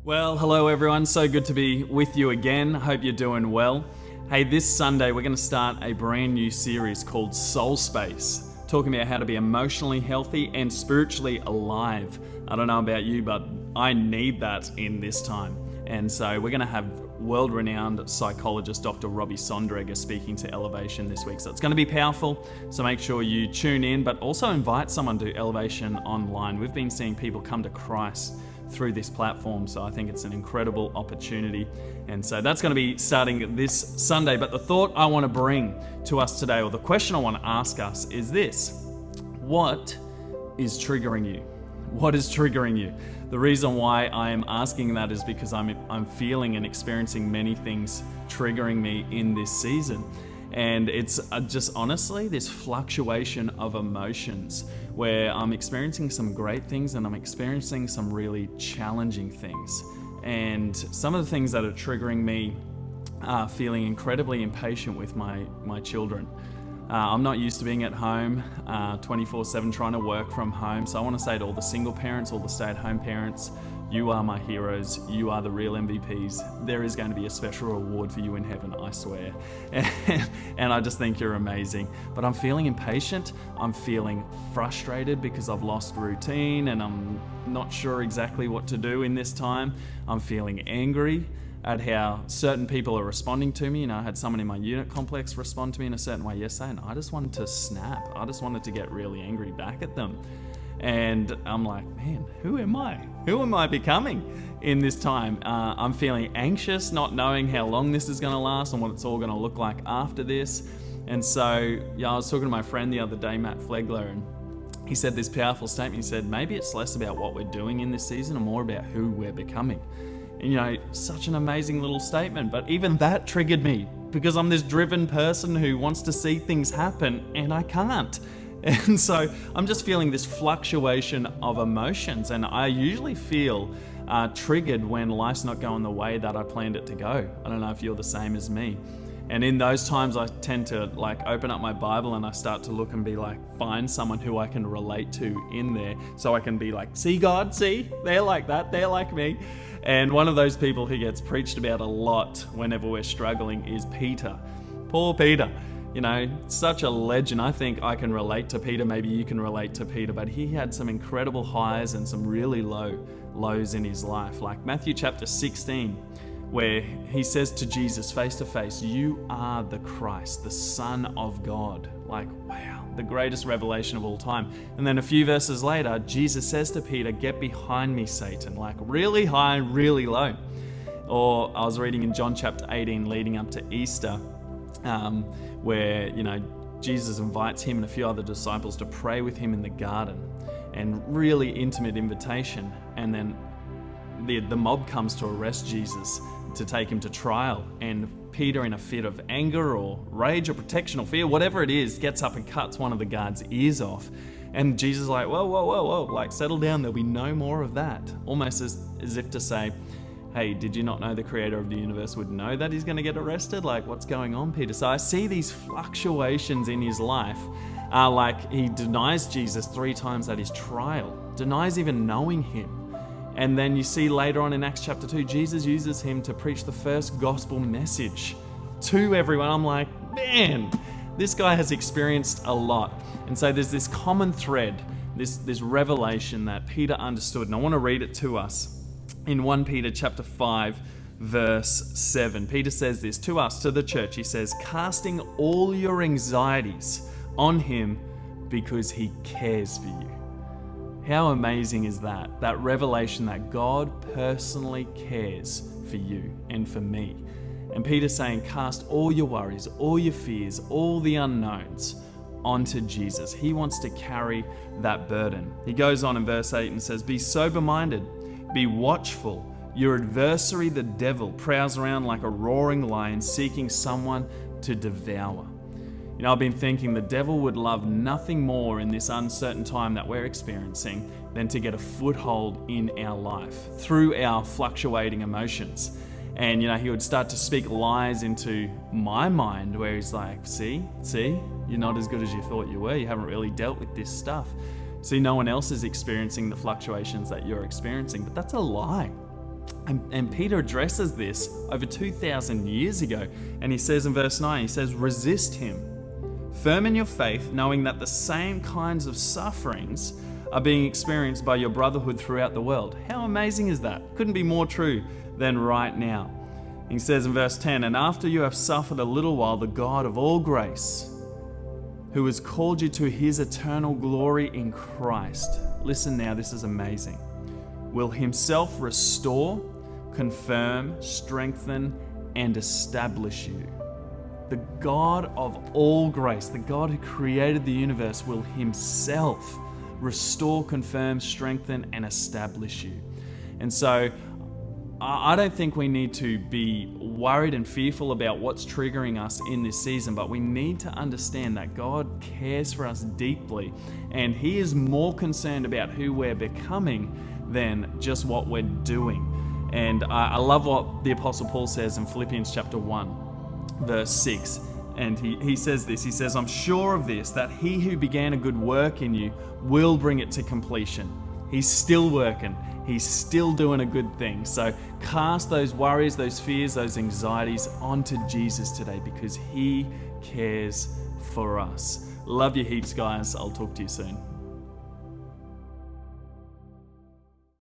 Well, hello everyone. So good to be with you again. Hope you're doing well. Hey, this Sunday we're going to start a brand new series called Soul Space, talking about how to be emotionally healthy and spiritually alive. I don't know about you, but I need that in this time. And so we're going to have world-renowned psychologist Dr. Robbie Sonderegger speaking to Elevation this week. So it's going to be powerful. So make sure you tune in, but also invite someone to Elevation online. We've been seeing people come to Christ through this platform, so I think it's an incredible opportunity. And so that's going to be starting this Sunday. But the thought I want to bring to us today, or the question I want to ask us, is this: what is triggering you? What is triggering you? The reason why I am asking that is because I'm feeling and experiencing many things triggering me in this season. And it's just honestly this fluctuation of emotions where I'm experiencing some great things and I'm experiencing some really challenging things. And some of the things that are triggering me are feeling incredibly impatient with my children. I'm not used to being at home 24/7 trying to work from home. So I want to say to all the single parents, all the stay-at-home parents, you are my heroes. You are the real MVPs. There is going to be a special reward for you in heaven, I swear. And I just think you're amazing. But I'm feeling impatient. I'm feeling frustrated because I've lost routine and I'm not sure exactly what to do in this time. I'm feeling angry at how certain people are responding to me. You know, I had someone in my unit complex respond to me in a certain way yesterday, and I just wanted to snap. I just wanted to get really angry back at them. And I'm like, man, who am I? Who am I becoming in this time? I'm feeling anxious, not knowing how long this is going to last and what it's all going to look like after this. And so, I was talking to my friend the other day, Matt Flegler, and he said this powerful statement. He said, maybe it's less about what we're doing in this season and more about who we're becoming. And, you know, such an amazing little statement. But even that triggered me because I'm this driven person who wants to see things happen and I can't. And so I'm just feeling this fluctuation of emotions, and I usually feel triggered when life's not going the way that I planned it to go. I don't know if you're the same as me. And in those times I tend to open up my Bible and I start to look and be like, find someone who I can relate to in there, so I can be like, see God, see, they're like that, they're like me. And one of those people who gets preached about a lot whenever we're struggling is Peter. Poor Peter. You know, such a legend. I think I can relate to Peter. Maybe you can relate to Peter, but he had some incredible highs and some really lows in his life. Like Matthew chapter 16, where he says to Jesus face to face, you are the Christ, the Son of God. Like, wow, the greatest revelation of all time. And then a few verses later, Jesus says to Peter, get behind me, Satan. Like really high, really low. Or I was reading in John chapter 18 leading up to Easter, where, you know, Jesus invites him and a few other disciples to pray with him in the garden, and really intimate invitation. And then the mob comes to arrest Jesus to take him to trial, and Peter, in a fit of anger or rage or protection or fear, whatever it is, gets up and cuts one of the guards' ears off. And Jesus is like, whoa, like settle down, there'll be no more of that. Almost as if to say, hey, did you not know the creator of the universe would know that he's going to get arrested? Like, what's going on, Peter? So I see these fluctuations in his life. Like he denies Jesus 3 times at his trial, denies even knowing him. And then you see later on in Acts chapter 2, Jesus uses him to preach the first gospel message to everyone. I'm like, man, this guy has experienced a lot. And so there's this common thread, this revelation that Peter understood. And I want to read it to us. In 1 Peter chapter 5, verse 7, Peter says this to us, to the church. He says, casting all your anxieties on him because he cares for you. How amazing is that? That revelation that God personally cares for you and for me. And Peter's saying, cast all your worries, all your fears, all the unknowns onto Jesus. He wants to carry that burden. He goes on in verse 8 and says, be sober-minded. Be watchful. Your adversary, the devil, prowls around like a roaring lion seeking someone to devour. You know, I've been thinking the devil would love nothing more in this uncertain time that we're experiencing than to get a foothold in our life through our fluctuating emotions. And, you know, he would start to speak lies into my mind where he's like, see, you're not as good as you thought you were. You haven't really dealt with this stuff. See, no one else is experiencing the fluctuations that you're experiencing, but that's a lie. And Peter addresses this over 2,000 years ago. And he says in verse 9, he says, resist him. Firm in your faith, knowing that the same kinds of sufferings are being experienced by your brotherhood throughout the world. How amazing is that? Couldn't be more true than right now. He says in verse 10, and after you have suffered a little while, the God of all grace, who has called you to his eternal glory in Christ. Listen now, this is amazing. Will himself restore, confirm, strengthen, and establish you. The God of all grace, the God who created the universe, will himself restore, confirm, strengthen, and establish you. And so I don't think we need to be worried and fearful about what's triggering us in this season, but we need to understand that God cares for us deeply, and he is more concerned about who we're becoming than just what we're doing. And I love what the Apostle Paul says in Philippians chapter 1, verse 6. And he says this, he says, I'm sure of this, that he who began a good work in you will bring it to completion. He's still working. He's still doing a good thing. So cast those worries, those fears, those anxieties onto Jesus today, because he cares for us. Love you heaps, guys. I'll talk to you soon.